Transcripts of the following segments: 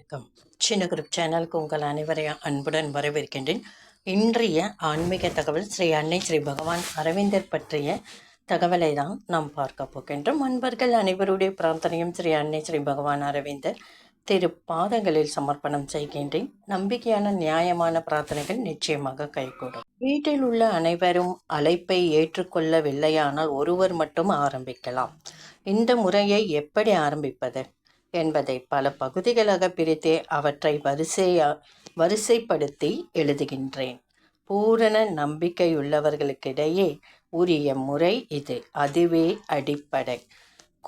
வணக்கம். சின்ன குரூப் சேனலுக்கு உங்கள் அனைவரையும் அன்புடன் வரவேற்கின்றேன். இன்றைய ஆன்மீக தகவல் ஸ்ரீ அன்னை ஸ்ரீ பகவான் அரவிந்தர் பற்றிய தகவலை தான் நாம் பார்க்க போகின்றோம். அன்பர்கள் அனைவருடைய பிரார்த்தனையும் ஸ்ரீ அன்னை ஸ்ரீ பகவான் அரவிந்தர் திரு பாதங்களில் சமர்ப்பணம் செய்கின்றேன். நம்பிக்கையான நியாயமான பிரார்த்தனைகள் நிச்சயமாக கைகூடும். வீட்டில் உள்ள அனைவரும் அழைப்பை ஏற்றுக்கொள்ளவில்லையானால் ஒருவர் மட்டும் ஆரம்பிக்கலாம். இந்த முறையை எப்படி ஆரம்பிப்பது என்பதை பல பகுதிகளாக பிரித்து அவற்றை வரிசைப்படுத்தி எழுதுகின்றேன். பூரண நம்பிக்கையுள்ளவர்களுக்கிடையே உரிய முறை இது. அதுவே அடிப்படை.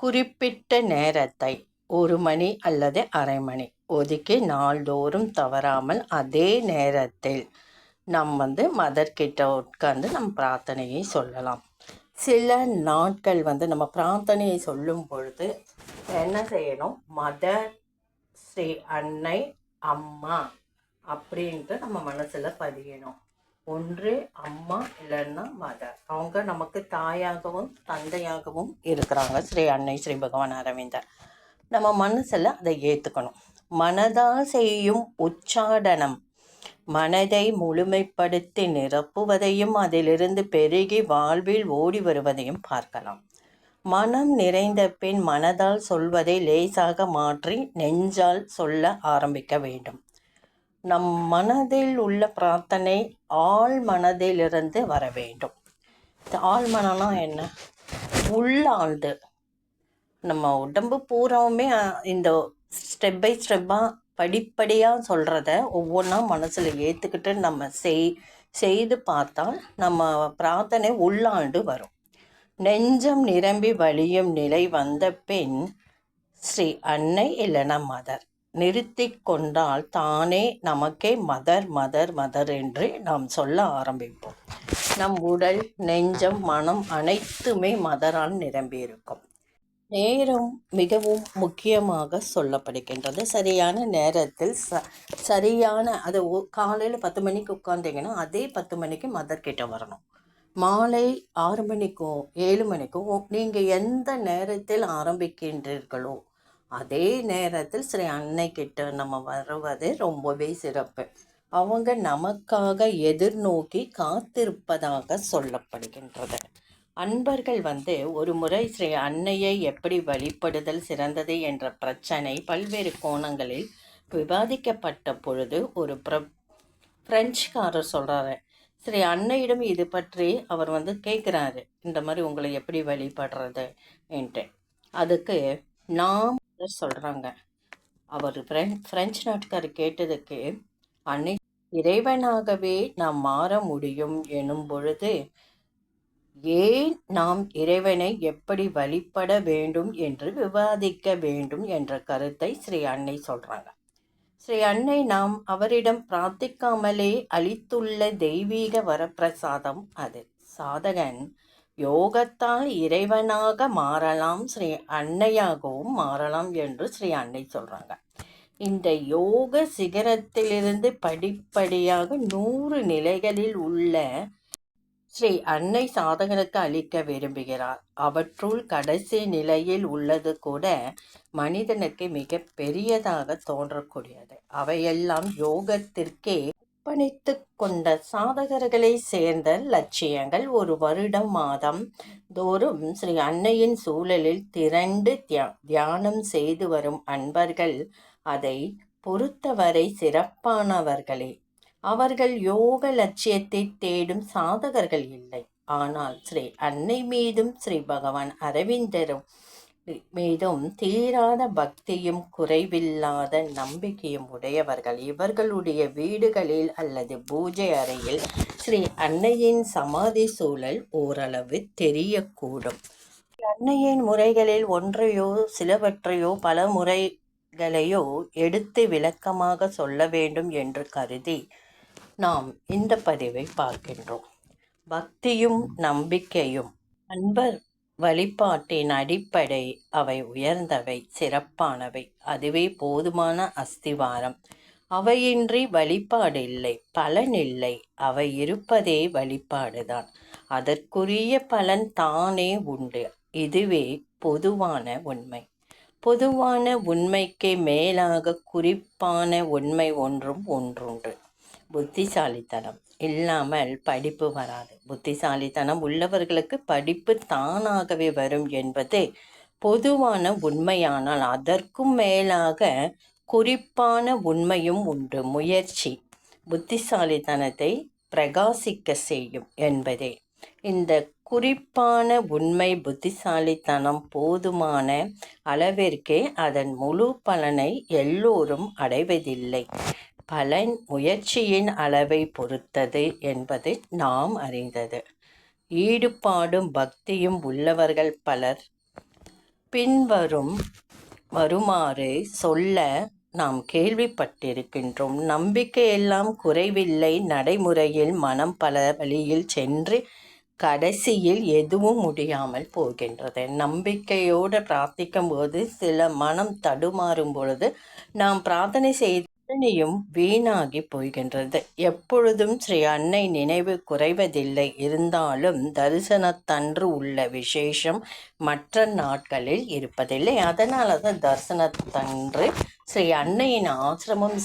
குறிப்பிட்ட நேரத்தை 1 மணி அல்லது அரை மணி ஒதுக்கி நாள்தோறும் தவறாமல் அதே நேரத்தில் நாம் மதர்கிட்ட உட்கார்ந்து நம் பிரார்த்தனையை சொல்லலாம். சில நாட்கள் நம்ம பிரார்த்தனையை சொல்லும் பொழுது என்ன செய்யணும், மதர் ஸ்ரீ அன்னை அம்மா அப்படின்ட்டு நம்ம மனசில் பதியணும். ஒன்று அம்மா இல்லைன்னா மதர். அவங்க நமக்கு தாயாகவும் தந்தையாகவும் இருக்கிறாங்க. ஸ்ரீ அன்னை ஸ்ரீ பகவான் அரவிந்தர். நம்ம மனசில் அதை ஏற்றுக்கணும். மனதால் செய்யும் உச்சாடனம் மனதை முழுமைப்படுத்தி நிரப்புவதையும் அதிலிருந்து பெருகி வாழ்வில் ஓடி வருவதையும் பார்க்கலாம். மனம் நிறைந்த பின் மனதால் சொல்வதை லேசாக மாற்றி நெஞ்சால் சொல்ல ஆரம்பிக்க வேண்டும். நம் மனதில் உள்ள பிரார்த்தனை ஆழ் மனதிலிருந்து வர வேண்டும். ஆழ் மனம்னா என்ன? உள்ளாழ்ந்து நம்ம உடம்பு பூராவுமே இந்த ஸ்டெப் பை ஸ்டெப்பாக படிப்படியாக சொல்கிறத ஒவ்வொன்றா மனசில் ஏற்றுக்கிட்டு நம்ம செய்து பார்த்தால் நம்ம பிரார்த்தனை உள்ளாண்டு வரும். நெஞ்சம் நிரம்பி வழியும் நிலை வந்த பின் ஸ்ரீ அன்னை இல்லைனா மதர் நிறுத்தி கொண்டால் தானே நமக்கே மதர் மதர் மதர் என்று நாம் சொல்ல ஆரம்பிப்போம். நம் உடல், நெஞ்சம், மனம் அனைத்துமே மதரால் நிரம்பி இருக்கும். நேரம் மிகவும் முக்கியமாக சொல்லப்படுகின்றது. சரியான நேரத்தில் சரியான அது காலையில் 10 மணிக்கு உட்கார்ந்தீங்கன்னா அதே 10 மணிக்கு மதர்கிட்ட வரணும். மாலை 6 மணிக்கோ 7 மணிக்கோ நீங்கள் எந்த நேரத்தில் ஆரம்பிக்கின்றீர்களோ அதே நேரத்தில் ஸ்ரீ அன்னை கிட்ட நம்ம வருவது ரொம்பவே சிறப்பு. அவங்க நமக்காக எதிர்நோக்கி காத்திருப்பதாக சொல்லப்படுகின்றது. அன்பர்கள் ஒரு முறை ஸ்ரீ அன்னையை எப்படி வழிபடுதல் சிறந்தது என்ற பிரச்சனை பல்வேறு கோணங்களில் விவாதிக்கப்பட்ட பொழுது ஒரு பிரெஞ்சுக்காரர் சொல்கிறாரு. ஸ்ரீ அன்னையிடம் இது பற்றி அவர் கேட்குறாரு, இந்த மாதிரி உங்களை எப்படி வழிபடுறது என்று. அதுக்கு நாம் சொல்கிறாங்க. அவர் பிரெஞ்சு நாட்டுக்காரர் கேட்டதுக்கு, அன்னை இறைவனாகவே நாம் மாற முடியும் எனும் பொழுது ஏன் நாம் இறைவனை எப்படி வழிபட வேண்டும் என்று விவாதிக்க வேண்டும் என்ற கருத்தை ஸ்ரீ அன்னை சொல்கிறாங்க. ஸ்ரீ அன்னை நாம் அவரிடம் பிரார்த்திக்காமலே அளித்துள்ள தெய்வீக வரப்பிரசாதம் அது. சாதகன் யோகத்தால் இறைவனாக மாறலாம், ஸ்ரீ அன்னையாகவும் மாறலாம் என்று ஸ்ரீ அன்னை சொல்கிறாங்க. இந்த யோக சிகரத்திலிருந்து படிப்படியாக 100 நிலைகளில் உள்ள ஸ்ரீ அன்னை சாதகனுக்கு அளிக்க விரும்புகிறார். அவற்றுள் கடைசி நிலையில் உள்ளது கூட மனிதனுக்கு மிக பெரியதாக தோன்றக்கூடியது. அவையெல்லாம் யோகத்திற்கே அர்ப்பணித்து கொண்ட சாதகர்களை சேர்ந்த லட்சியங்கள். ஒரு வருடம் மாதம் தோறும் ஸ்ரீ அன்னையின் சூழலில் திரண்டு தியானம் செய்து வரும் அன்பர்கள் அதை பொறுத்தவரை சிறப்பானவர்களே. அவர்கள் யோக லட்சியத்தை தேடும் சாதகர்கள் இல்லை. ஆனால் ஸ்ரீ அன்னை மீதும் ஸ்ரீ பகவான் அரவிந்தரும் மீதும் தீராத பக்தியும் குறைவில்லாத நம்பிக்கையும் உடையவர்கள். இவர்களுடைய வீடுகளில் அல்லது பூஜை அறையில் ஸ்ரீ அன்னையின் சமாதி சூழல் ஓரளவு தெரியக்கூடும். அன்னையின் முறைகளில் ஒன்றையோ சிலவற்றையோ பல முறைகளையோ எடுத்து விளக்கமாக சொல்ல வேண்டும் என்று கருதி நாம் இந்த பதிவை பார்க்கின்றோம். பக்தியும் நம்பிக்கையும் அன்பர் வழிபாட்டின் அடிப்படை. அவை உயர்ந்தவை, சிறப்பானவை. அதுவே போதுமான அஸ்திவாரம். அவையின்றி வழிபாடு இல்லை, பலன் இல்லை. அவை இருப்பதே வழிபாடுதான். அதற்குரிய பலன் தானே உண்டு. இதுவே பொதுவான உண்மை. பொதுவான உண்மைக்கு மேலாக குறிப்பான உண்மை ஒன்றும் ஒன்றுண்டு. புத்திசாலித்தனம் இல்லாமல் படிப்பு வராது. புத்திசாலித்தனம் உள்ளவர்களுக்கு படிப்பு தானாகவே வரும் என்பது பொதுவான உண்மையானால் அதற்கும் மேலாக குறிப்பான உண்மையும் உண்டு. முயற்சி புத்திசாலித்தனத்தை பிரகாசிக்க செய்யும் என்பதே. இந்த குறிப்பான உண்மை புத்திசாலித்தனம் போதுமான அளவிற்கே அதன் முழு பலனை எல்லோரும் அடைவதில்லை. பலன் முயற்சியின் அளவை பொறுத்தது என்பது நாம் அறிந்தது. ஈடுபாடும் பக்தியும் உள்ளவர்கள் பலர் வருமாறு சொல்ல நாம் கேள்விப்பட்டிருக்கின்றோம். நம்பிக்கையெல்லாம் குறைவில்லை. நடைமுறையில் மனம் பல வழியில் சென்று கடைசியில் எதுவும் முடியாமல் போகின்றது. நம்பிக்கையோடு பிரார்த்திக்கும் போது சில மனம் தடுமாறும் பொழுது நாம் பிரார்த்தனை செய்து வீணாகி போகின்றது. எப்பொழுதும் ஸ்ரீ அன்னை நினைவு குறைவதில்லை. இருந்தாலும் தரிசனத்தன்று உள்ள விசேஷம் மற்ற நாட்களில் இருப்பதில்லை. அதனால தான் தரிசனத்தன்று ஸ்ரீ அன்னையின் ஆசிரமம்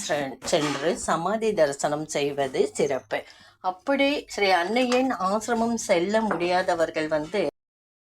சென்று சமாதி தரிசனம் செய்வது சிறப்பு. அப்படி ஸ்ரீ அன்னையின் ஆசிரமம் செல்ல முடியாதவர்கள்